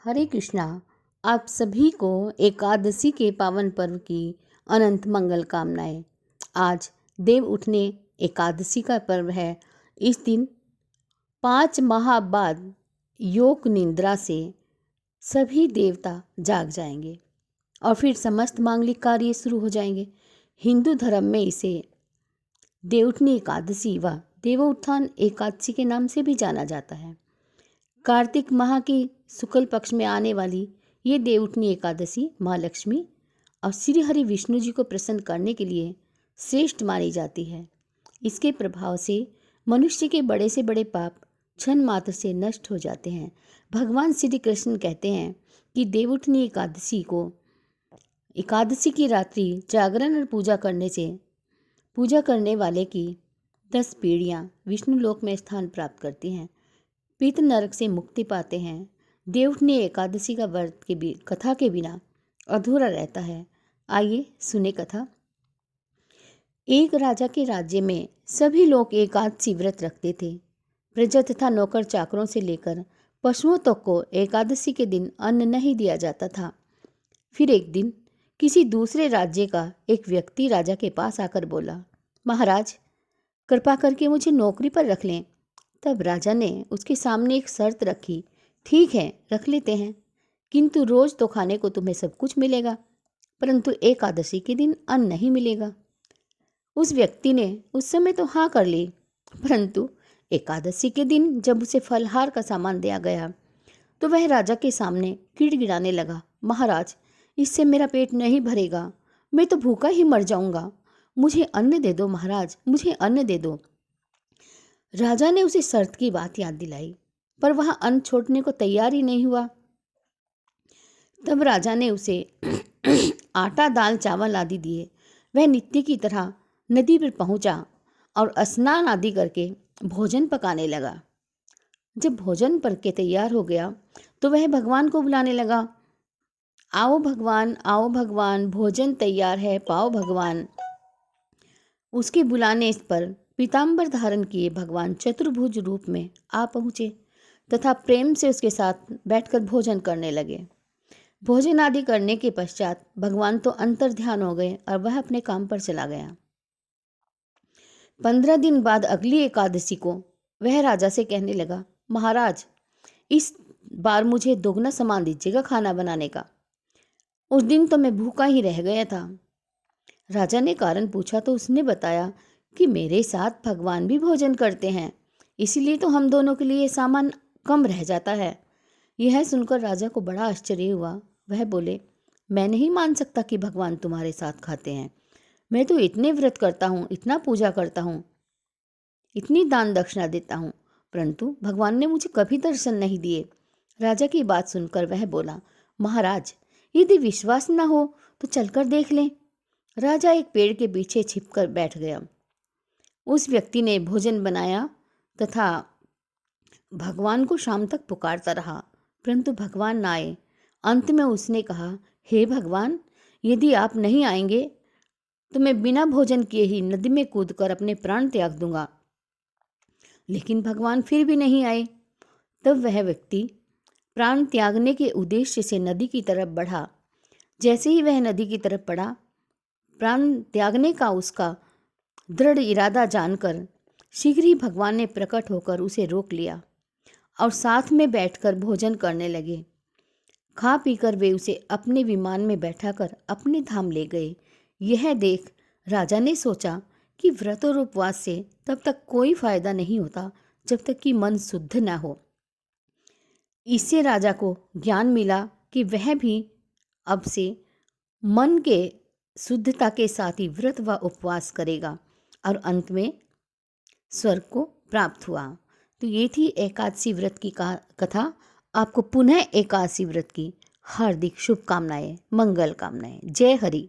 हरे कृष्णा। आप सभी को एकादशी के पावन पर्व की अनंत मंगल कामनाएं। आज देव उठने एकादशी का पर्व है। इस दिन 5 माह बाद योग निद्रा से सभी देवता जाग जाएंगे और फिर समस्त मांगलिक कार्य शुरू हो जाएंगे। हिंदू धर्म में इसे देवउठनी एकादशी व देवोत्थान एकादशी के नाम से भी जाना जाता है। कार्तिक माह की शुक्ल पक्ष में आने वाली ये देवउठनी एकादशी माँ लक्ष्मी और श्री हरि विष्णु जी को प्रसन्न करने के लिए श्रेष्ठ मानी जाती है। इसके प्रभाव से मनुष्य के बड़े से बड़े पाप क्षण मात्र से नष्ट हो जाते हैं। भगवान श्री कृष्ण कहते हैं कि देवउठनी एकादशी की रात्रि जागरण और पूजा करने वाले की 10 पीढ़ियाँ विष्णु लोक में स्थान प्राप्त करती हैं, पितृ नरक से मुक्ति पाते हैं। देवउठनी एकादशी का व्रत कथा के बिना अधूरा रहता है। आइए सुने कथा। एक राजा के राज्य में सभी लोग एकादशी व्रत रखते थे। प्रजा तथा नौकर चाकरों से लेकर पशुओं तक को एकादशी के दिन अन्न नहीं दिया जाता था। फिर एक दिन किसी दूसरे राज्य का एक व्यक्ति राजा के पास आकर बोला, महाराज, कृपा करके मुझे नौकरी पर रख लें। तब राजा ने उसके सामने एक शर्त रखी, ठीक है, रख लेते हैं, किंतु रोज तो खाने को तुम्हें सब कुछ मिलेगा, परंतु एकादशी के दिन अन्न नहीं मिलेगा। उस व्यक्ति ने उस समय तो हाँ कर ली, परंतु एकादशी के दिन जब उसे फलहार का सामान दिया गया तो वह राजा के सामने गिड़गिड़ाने लगा, महाराज, इससे मेरा पेट नहीं भरेगा, मैं तो भूखा ही मर जाऊंगा, मुझे अन्न दे दो महाराज, मुझे अन्न दे दो। राजा ने उसे शर्त की बात याद दिलाई, पर वह अन्न छोड़ने को तैयार ही नहीं हुआ। तब राजा ने उसे आटा, दाल, चावल आदि दिए। वह नित्य की तरह नदी पर पहुंचा और स्नान आदि करके भोजन पकाने लगा। जब भोजन पक के तैयार हो गया तो वह भगवान को बुलाने लगा, आओ भगवान, भोजन तैयार है, पाओ भगवान। उसके बुलाने पर पीताम्बर धारण किए भगवान चतुर्भुज रूप में आ पहुँचे तथा प्रेम से उसके साथ बैठकर भोजन करने लगे। भोजन आदि करने के पश्चात भगवान तो अंतर ध्यान हो गए और वह अपने काम पर चला गया। 15 दिन बाद अगली एकादशी को वह राजा से कहने लगा, महाराज, इस बार मुझे दोगुना सामान दीजिएगा खाना बनाने का। उस दिन तो मैं भूखा ही रह गया था। राजा ने कारण पूछा तो उसने बताया कि मेरे साथ भगवान भी भोजन करते हैं, इसलिए तो हम दोनों के लिए सामान कम रह जाता है। यह सुनकर राजा को बड़ा आश्चर्य हुआ। वह बोले, मैं नहीं मान सकता कि भगवान तुम्हारे साथ खाते हैं। मैं तो इतने व्रत करता हूँ, इतना पूजा करता हूँ, इतनी दान दक्षिणा देता हूँ, परंतु भगवान ने मुझे कभी दर्शन नहीं दिए। राजा की बात सुनकर वह बोला, महाराज, यदि विश्वास न हो तो चलकर देख लें। राजा एक पेड़ के पीछे छिपकर बैठ गया। उस व्यक्ति ने भोजन बनाया तथा भगवान को शाम तक पुकारता रहा, परंतु भगवान न आए। अंत में उसने कहा, हे भगवान, यदि आप नहीं आएंगे तो मैं बिना भोजन किए ही नदी में कूदकर अपने प्राण त्याग दूंगा। लेकिन भगवान फिर भी नहीं आए। तब वह व्यक्ति प्राण त्यागने के उद्देश्य से नदी की तरफ बढ़ा। जैसे ही वह नदी की तरफ बढ़ा, प्राण त्यागने का उसका दृढ़ इरादा जानकर शीघ्र ही भगवान ने प्रकट होकर उसे रोक लिया और साथ में बैठकर भोजन करने लगे। खा पीकर वे उसे अपने विमान में बैठाकर अपने धाम ले गए। यह देख राजा ने सोचा कि व्रत और उपवास से तब तक कोई फायदा नहीं होता जब तक कि मन शुद्ध न हो। इससे राजा को ज्ञान मिला कि वह भी अब से मन के शुद्धता के साथ ही व्रत व उपवास करेगा और अंत में स्वर्ग को प्राप्त हुआ। तो ये थी एकादशी व्रत की कथा। आपको पुनः एकादशी व्रत की हार्दिक शुभकामनाएं, मंगल कामनाएं। जय हरि।